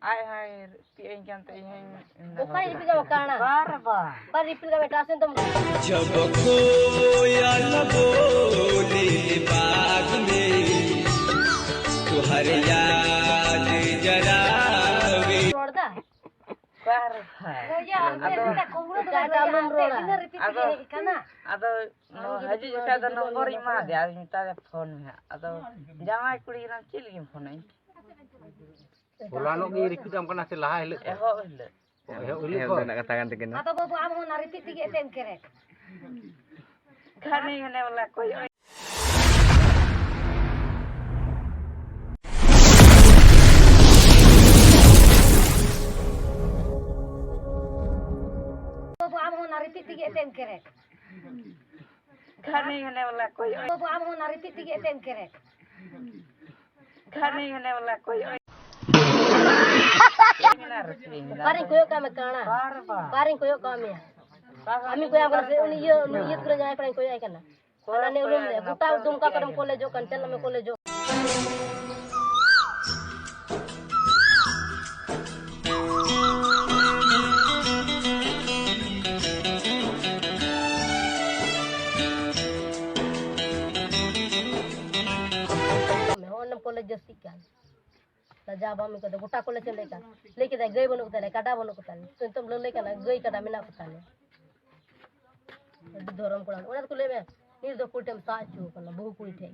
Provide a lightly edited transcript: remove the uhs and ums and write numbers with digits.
ai hai tiang kan tai hai bukan repeat ka kana barba पर repeat का बेटा से तुम जब कोयल बोली बाग में तुहर याद जरावे छोड़ दा barba या kita kumro दा टालम रोड़ा ina repeat के kana ado no haji jaka da nomor ima dia minta phone में ado jangan kuri ram chili phone ai Fulano ki repeat am kana se laha hele eho ile uli ko nak katakan tekan atau babu amo na repeat के tem kerek khane khane wala koi babu amo na repeat के tem kerek khane khane wala koi babu amo na repeat के tem kerek khane khane wala koi paring koyo kami kana barba paring koyo kami kami koyo kana se uni ye kure jaya paring koyo ai kana kana ne ulum le buta dumka kadam college jo kan chel me college jo me onam college jo sikan जब हम को गोटा को चले का लेके जाए गई बनो कतले काटा बनो कतले तुम लोग लेके ना गई काटा मिना कतले धरम कोड़ा ओना को लेबे नी दो कुटम साचू कना बहु कुई ठे